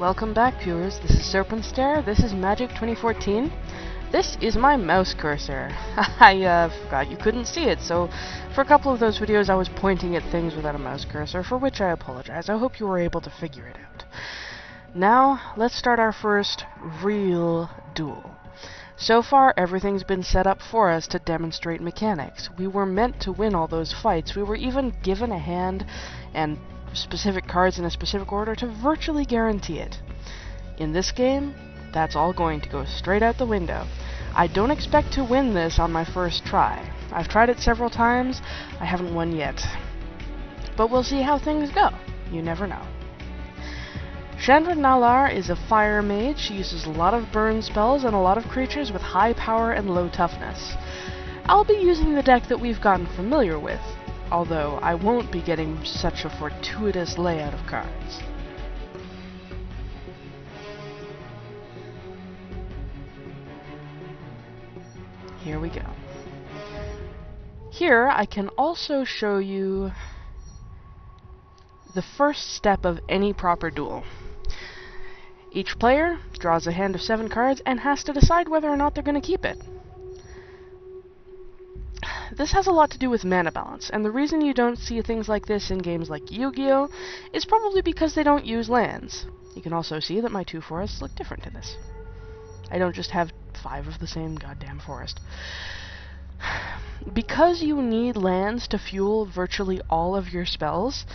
Welcome back, viewers. This is Serpentstare. This is Magic 2014. This is my mouse cursor. I forgot you couldn't see it, so for a couple of those videos I was pointing at things without a mouse cursor, for which I apologize. I hope you were able to figure it out. Now, let's start our first real duel. So far, everything's been set up for us to demonstrate mechanics. We were meant to win all those fights. We were even given a hand and specific cards in a specific order to virtually guarantee it. In this game, that's all going to go straight out the window. I don't expect to win this on my first try. I've tried it several times. I haven't won yet. But we'll see how things go. You never know. Chandra Nalaar is a fire mage. She uses a lot of burn spells and a lot of creatures with high power and low toughness. I'll be using the deck that we've gotten familiar with, although I won't be getting such a fortuitous layout of cards. Here we go. Here I can also show you the first step of any proper duel. Each player draws a hand of 7 cards and has to decide whether or not they're going to keep it. This has a lot to do with mana balance, and the reason you don't see things like this in games like Yu-Gi-Oh! Is probably because they don't use lands. You can also see that my 2 forests look different in this. I don't just have 5 of the same goddamn forest. Because you need lands to fuel virtually all of your spells,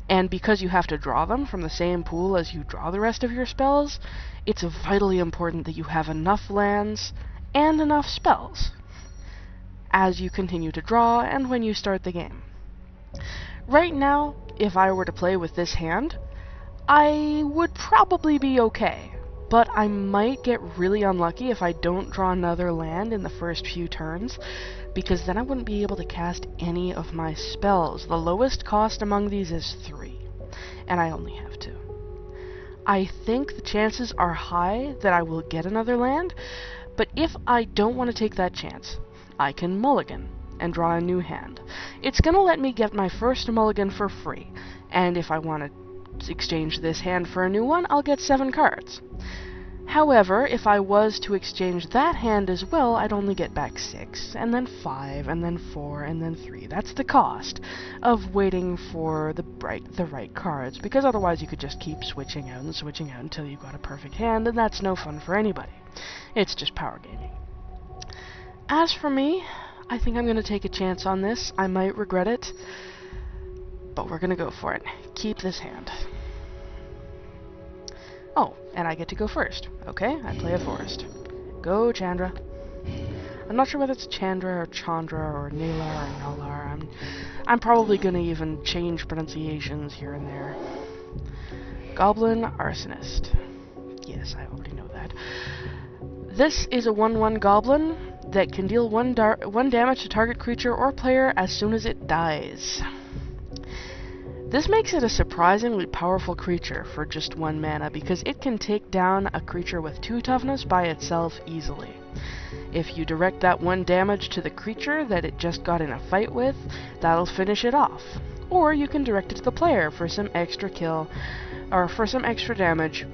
and because you have to draw them from the same pool as you draw the rest of your spells, it's vitally important that you have enough lands and enough spells as you continue to draw and when you start the game. Right now, if I were to play with this hand, I would probably be okay, but I might get really unlucky if I don't draw another land in the first few turns, because then I wouldn't be able to cast any of my spells. The lowest cost among these is 3, and I only have 2. I think the chances are high that I will get another land, but if I don't want to take that chance, I can mulligan and draw a new hand. It's gonna let me get my first mulligan for free, and if I want to exchange this hand for a new one, I'll get 7 cards. However, if I was to exchange that hand as well, I'd only get back 6, and then 5, and then 4, and then 3. That's the cost of waiting for the right cards, because otherwise you could just keep switching out and switching out until you got a perfect hand, and that's no fun for anybody. It's just power gaming. As for me, I think I'm going to take a chance on this. I might regret it, but we're going to go for it. Keep this hand. Oh, and I get to go first. Okay, I play a forest. Go, Chandra. I'm not sure whether it's Chandra or Chandra or Nalaar or Nalaar. I'm probably going to even change pronunciations here and there. Goblin Arsonist. Yes, I already know that. This is a 1/1 goblin that can deal 1 damage to target creature or player as soon as it dies. This makes it a surprisingly powerful creature for just 1 mana, because it can take down a creature with 2 toughness by itself easily. If you direct that 1 damage to the creature that it just got in a fight with, that'll finish it off. Or you can direct it to the player for some extra kill, or for some extra damage,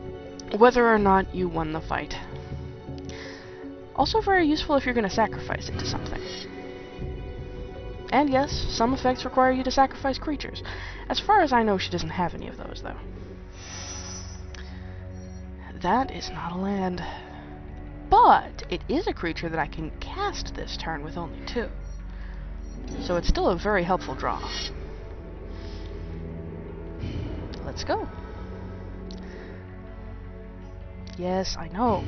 whether or not you won the fight. Also very useful if you're going to sacrifice it to something. And yes, some effects require you to sacrifice creatures. As far as I know, she doesn't have any of those, though. That is not a land. But it is a creature that I can cast this turn with only 2. So it's still a very helpful draw. Let's go. Yes, I know.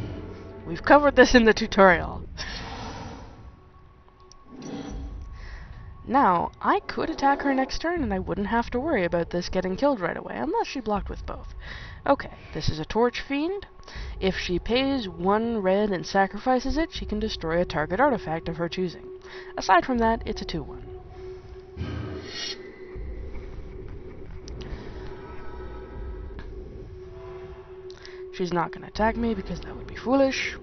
We've covered this in the tutorial. Now, I could attack her next turn and I wouldn't have to worry about this getting killed right away, unless she blocked with both. Okay, this is a Torch Fiend. If she pays 1 red and sacrifices it, she can destroy a target artifact of her choosing. Aside from that, it's a 2/1. She's not going to attack me because that would be foolish.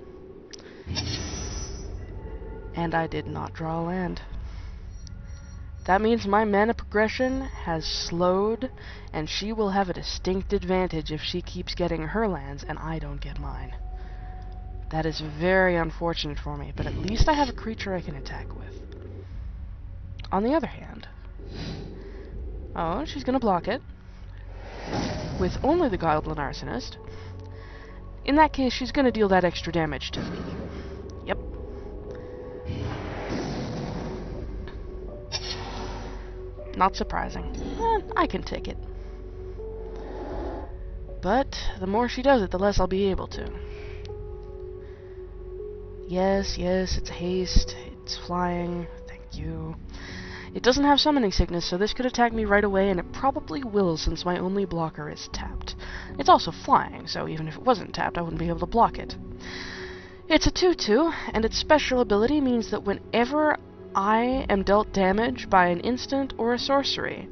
And I did not draw a land. That means my mana progression has slowed, and she will have a distinct advantage if she keeps getting her lands and I don't get mine. That is very unfortunate for me, but at least I have a creature I can attack with. On the other hand... Oh, she's gonna block it. With only the Goblin Arsonist. In that case, she's gonna deal that extra damage to me. Yep. Not surprising. I can take it. But the more she does it, the less I'll be able to. Yes, it's haste. It's flying. Thank you. It doesn't have summoning sickness, so this could attack me right away, and it probably will since my only blocker is tapped. It's also flying, so even if it wasn't tapped, I wouldn't be able to block it. It's a 2/2, and its special ability means that whenever I am dealt damage by an instant or a sorcery,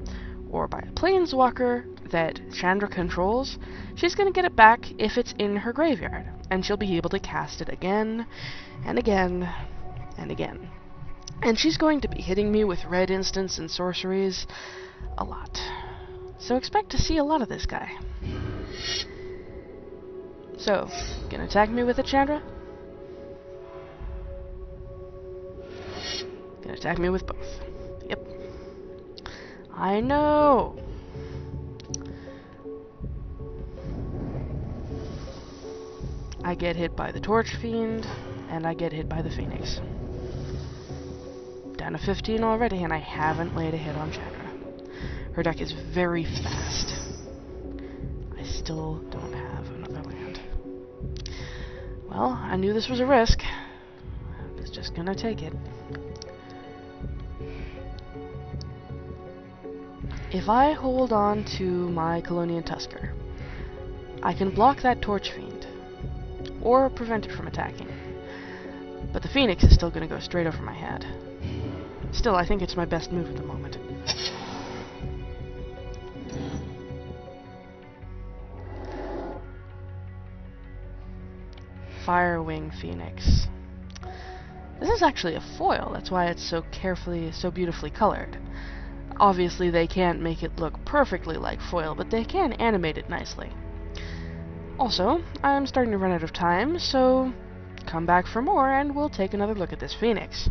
or by a planeswalker that Chandra controls, she's going to get it back if it's in her graveyard, and she'll be able to cast it again, and again, and again. And she's going to be hitting me with red instants and sorceries a lot. So expect to see a lot of this guy. So, gonna attack me with a Chandra? Gonna attack me with both. Yep. I know! I get hit by the Torch Fiend, and I get hit by the Phoenix. Down to 15 already, and I haven't laid a hit on Chandra. Her deck is very fast. I still don't have another land. Well, I knew this was a risk. I was just gonna take it. If I hold on to my Colonian Tusker, I can block that Torch Fiend, or prevent it from attacking. But the Phoenix is still gonna go straight over my head. Still, I think it's my best move at the moment. Firewing Phoenix. This is actually a foil, that's why it's so beautifully colored. Obviously, they can't make it look perfectly like foil, but they can animate it nicely. Also, I'm starting to run out of time, so come back for more and we'll take another look at this Phoenix.